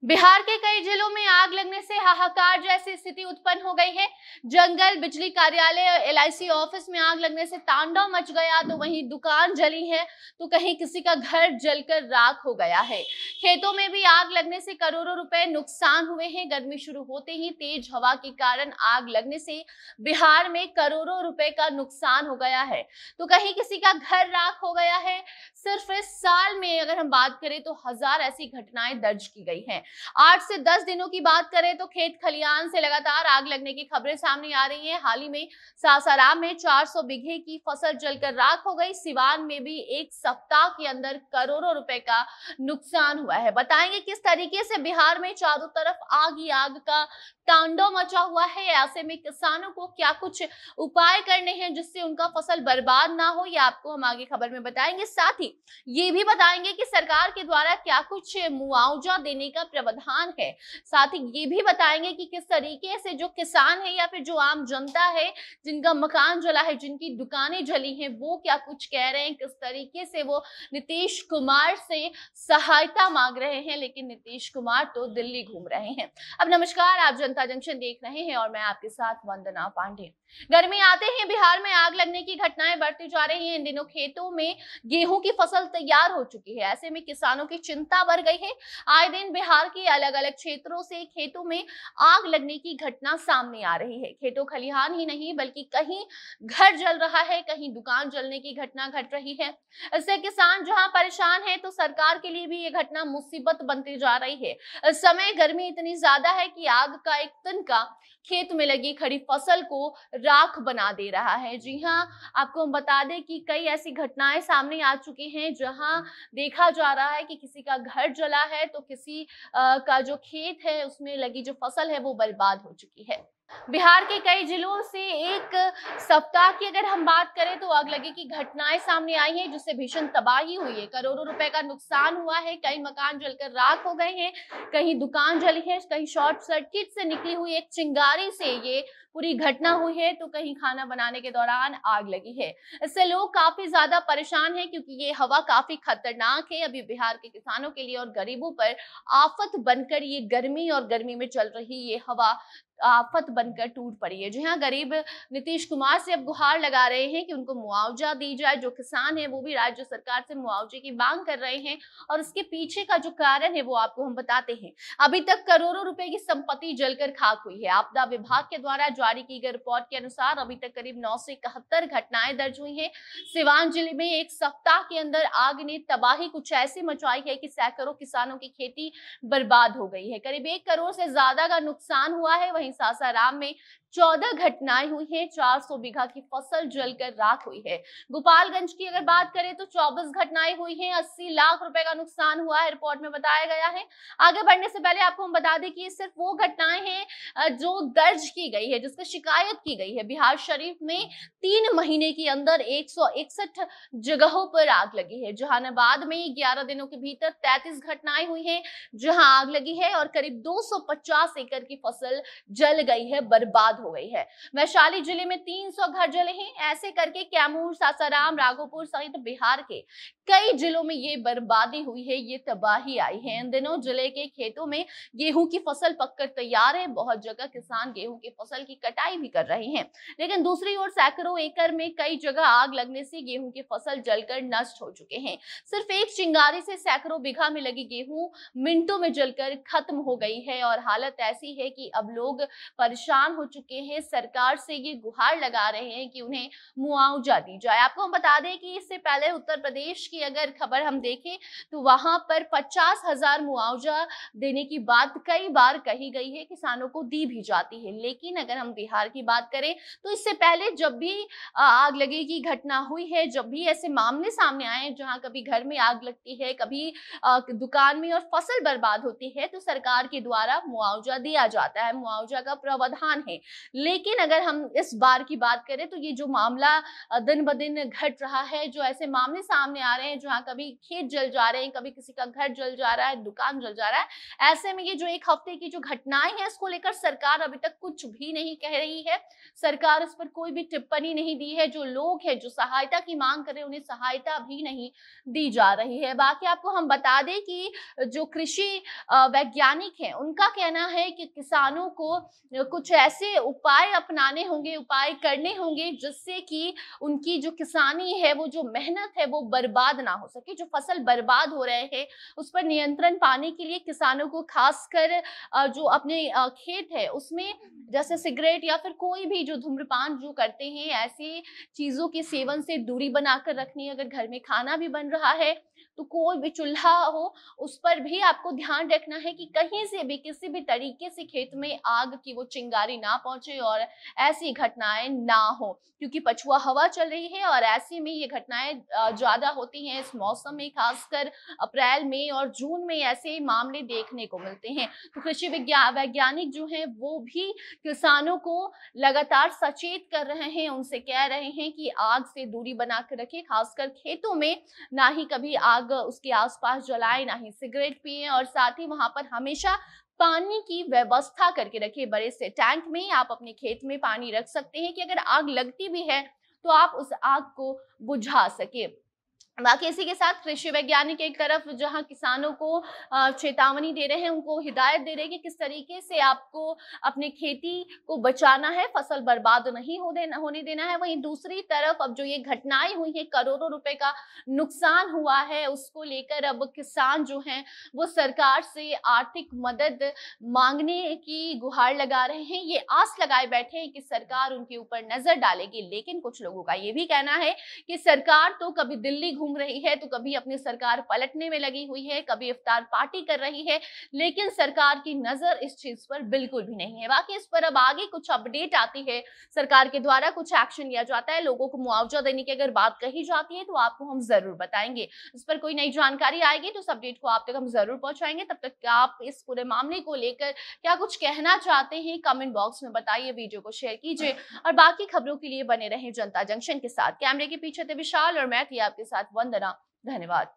बिहार के कई जिलों में आग लगने से हाहाकार जैसी स्थिति उत्पन्न हो गई है। जंगल, बिजली कार्यालय और एलआईसी ऑफिस में आग लगने से तांडव मच गया, तो वहीं दुकान जली है, तो कहीं किसी का घर जलकर राख हो गया है। खेतों में भी आग लगने से करोड़ों रुपए नुकसान हुए हैं। गर्मी शुरू होते ही तेज हवा के कारण आग लगने से बिहार में करोड़ों रुपए का नुकसान हो गया है, तो कहीं किसी का घर राख हो गया है। सिर्फ इस साल में अगर हम बात करें तो 1000 ऐसी घटनाएं दर्ज की गई हैं। 8 से 10 दिनों की बात करें तो खेत खलियान से लगातार आग लगने की खबरें सामने आ रही हैं। हाल ही में सासाराम में 400 बीघे की फसल जलकर राख हो गई। सिवान में भी एक सप्ताह के अंदर करोड़ों रुपए का नुकसान हुआ है। बताएंगे किस तरीके से बिहार में चारों तरफ आग ही आग का तांडव मचा हुआ है। ऐसे में किसानों को क्या कुछ उपाय करने हैं जिससे उनका फसल बर्बाद ना हो, यह आपको हम आगे खबर में बताएंगे। साथ ही ये भी बताएंगे कि सरकार के द्वारा क्या कुछ मुआवजा देने का प्रावधान है। साथ ही ये भी बताएंगे कि किस तरीके से जो किसान है या फिर जो आम जनता है जिनका मकान जला है, जिनकी दुकानें जली हैं, वो क्या कुछ कह रहे हैं, किस तरीके से वो नीतीश कुमार से सहायता मांग रहे हैं। लेकिन नीतीश कुमार तो दिल्ली घूम रहे हैं। अब नमस्कार, आप जनता जंक्शन देख रहे हैं और मैं आपके साथ वंदना पांडे। गर्मी आते ही बिहार में आग लगने की घटनाएं बढ़ती जा रही हैं। इन दिनों खेतों में गेहूं की फसल तैयार हो चुकी है। ऐसे में किसानों की चिंता बढ़ गई है। आए दिन बिहार के अलग अलग क्षेत्रों से खेतों में आग लगने की घटना सामने आ रही है। खेतों खलिहान ही नहीं बल्कि कहीं घर जल रहा है, कहीं दुकान जलने की घटना घट रही है। इससे किसान जहां परेशान है तो सरकार के लिए भी ये घटना मुसीबत बनती जा रही है। इस समय गर्मी इतनी ज्यादा है कि आग का एक तिनका खेत में लगी खड़ी फसल को राख बना दे रहा है। जी हाँ, आपको हम बता दें कि कई ऐसी घटनाएं सामने आ चुकी हैं जहां देखा जा रहा है कि किसी का घर जला है, तो किसी का जो खेत है उसमें लगी जो फसल है वो बर्बाद हो चुकी है। बिहार के कई जिलों से एक सप्ताह की अगर हम बात करें तो अगलगी की घटनाएं सामने आई हैं, जिससे भीषण तबाही हुई है। करोड़ों रुपए का नुकसान हुआ है। कई मकान जलकर राख हो गए हैं, कहीं दुकान जली है, कहीं शॉर्ट सर्किट से निकली हुई एक चिंगारी से ये पूरी घटना हुई है, तो कहीं खाना बनाने के दौरान आग लगी है। इससे लोग काफी ज्यादा परेशान हैं क्योंकि ये हवा काफी खतरनाक है। अभी बिहार के किसानों के लिए और गरीबों पर आफत बनकर ये गर्मी और गर्मी में चल रही ये हवा आफत बनकर टूट पड़ी है। जी हाँ, गरीब नीतीश कुमार से अब गुहार लगा रहे हैं कि उनको मुआवजा दी जाए। जो किसान है वो भी राज्य सरकार से मुआवजे की मांग कर रहे हैं और इसके पीछे का जो कारण है वो आपको हम बताते हैं। अभी तक करोड़ों रुपए की संपत्ति जलकर खाक हुई है। आपदा विभाग के द्वारा जारी की गई रिपोर्ट के अनुसार अभी तक करीब 9 से 71 घटनाएं दर्ज हुई हैं। सिवान जिले में एक सप्ताह के अंदर आग ने तबाही कुछ ऐसी मचाई है कि सैकड़ों किसानों की खेती बर्बाद हो गई है। करीब 1 करोड़ से ज्यादा का नुकसान हुआ है। वहीं सासाराम में 14 घटनाएं हुई हैं। 400 बीघा की फसल जलकर राख हुई है। गोपालगंज की अगर बात करें तो 24 घटनाएं हुई हैं। 80 लाख रुपए का नुकसान हुआ है, रिपोर्ट में बताया गया है। आगे बढ़ने से पहले आपको हम बता दें कि ये सिर्फ वो घटनाएं हैं जो दर्ज की गई है, जिसकी शिकायत की गई है। बिहार शरीफ में 3 महीने के अंदर 161 जगहों पर आग लगी है। जहानाबाद में 11 दिनों के भीतर 33 घटनाएं हुई हैं जहां आग लगी है और करीब 250 एकड़ की फसल जल गई है, बर्बाद हो गई है। वैशाली जिले में 300 घर जले हैं। ऐसे करके कैमूर, सासाराम, राघोपुर सहित बिहार के कई जिलों में ये बर्बादी हुई है, ये तबाही आई है। इन दिनों जिले के खेतों में गेहूं की फसल पककर तैयार है। बहुत जगह किसान गेहूं की फसल की कटाई भी कर रहे हैं, लेकिन दूसरी ओर सैकड़ों एकड़ में कई जगह आग लगने से गेहूं की फसल जलकर नष्ट हो चुके हैं। सिर्फ एक चिंगारी से सैकड़ों बीघा में लगी गेहूं मिनटों में जलकर खत्म हो गई है और हालत ऐसी है कि अब लोग परेशान हो चुके हैं। सरकार से ये गुहार लगा रहे हैं कि उन्हें मुआवजा दी जाए। आपको हम बता दें कि इससे पहले उत्तर प्रदेश की अगर खबर हम देखें तो वहां पर 50,000 मुआवजा देने की बात कई बार कही गई है, किसानों को दी भी जाती है। लेकिन अगर हम बिहार की बात करें तो इससे पहले जब भी आग लगे की घटना हुई है, जब भी ऐसे मामले सामने आए जहां कभी घर में आग लगती है, कभी दुकान में और फसल बर्बाद होती है, तो सरकार के द्वारा मुआवजा दिया जाता है। मुआवजा का प्रावधान है। लेकिन अगर हम इस बार की बात करें तो ये जो मामला दिन ब दिन घट रहा है, जो ऐसे मामले सामने आ रहे हैं जहाँ कभी खेत जल जा रहे हैं, कभी किसी का घर जल जा रहा है, दुकान जल जा रहा है, ऐसे में ये जो एक हफ्ते की जो घटनाएं हैं इसको लेकर सरकार अभी तक कुछ भी नहीं कह रही है। सरकार इस पर कोई भी टिप्पणी नहीं दी है। जो लोग हैं जो सहायता की मांग कर रहे हैं उन्हें सहायता भी नहीं दी जा रही है। बाकी आपको हम बता दें कि जो कृषि वैज्ञानिक हैं उनका कहना है कि किसानों को कुछ ऐसे उपाय अपनाने होंगे, उपाय करने होंगे जिससे कि उनकी जो किसानी है, वो जो मेहनत है वो बर्बाद ना हो सके। जो फसल बर्बाद हो रहे हैं उस पर नियंत्रण पाने के लिए किसानों को खासकर जो अपने खेत है उसमें जैसे सिगरेट या फिर कोई भी जो धूम्रपान जो करते हैं ऐसी चीजों के सेवन से दूरी बनाकर रखनी है। अगर घर में खाना भी बन रहा है तो कोई भी चूल्हा हो उस पर भी आपको ध्यान रखना है कि कहीं से भी किसी भी तरीके से खेत में आग की वो चिंगारी ना पहुंचे और ऐसी घटनाएं ना हो, क्योंकि पछुआ हवा चल रही है और ऐसे में ये घटनाएं ज्यादा होती हैं इस मौसम में। खासकर अप्रैल में और जून में ऐसे मामले देखने को मिलते हैं। तो कृषि वैज्ञानिक जो हैं वो भी किसानों को लगातार सचेत कर रहे हैं, उनसे कह रहे हैं कि आग से दूरी बनाकर रखें, खासकर खेतों में ना ही कभी आग उसके आसपास जलाएं, ना ही सिगरेट पिए और साथ ही वहां पर हमेशा पानी की व्यवस्था करके रखें। बड़े से टैंक में आप अपने खेत में पानी रख सकते हैं कि अगर आग लगती भी है तो आप उस आग को बुझा सके। बाकी इसी के साथ कृषि वैज्ञानिक एक तरफ जहां किसानों को चेतावनी दे रहे हैं, उनको हिदायत दे रहे हैं कि किस तरीके से आपको अपने खेती को बचाना है, फसल बर्बाद नहीं होने देना है। वहीं दूसरी तरफ अब जो ये घटनाएं हुई हैं, करोड़ों रुपए का नुकसान हुआ है, उसको लेकर अब किसान जो हैं वो सरकार से आर्थिक मदद मांगने की गुहार लगा रहे हैं। ये आस लगाए बैठे हैं कि सरकार उनके ऊपर नजर डालेगी। लेकिन कुछ लोगों का ये भी कहना है कि सरकार तो कभी दिल्ली घूम रही है तो कभी अपनी सरकार पलटने में लगी हुई है, कभी इफ्तार पार्टी कर रही है, लेकिन सरकार की नजर इस चीज पर बिल्कुल भी नहीं है। बाकी इस पर अब आगे कुछ अपडेट आती है, सरकार के द्वारा कुछ एक्शन लिया जाता है, लोगों को मुआवजा देने की अगर बात कही जाती है तो आपको हम जरूर बताएंगे। इस पर कोई नई जानकारी आएगी तो इस अपडेट को आप तक हम जरूर पहुंचाएंगे। तब तक आप इस पूरे मामले को लेकर क्या कुछ कहना चाहते हैं कमेंट बॉक्स में बताइए, वीडियो को शेयर कीजिए और बाकी खबरों के लिए बने रहें जनता जंक्शन के साथ। कैमरे के पीछे थे विशाल और मैं थी आपके साथ वंदना। धन्यवाद।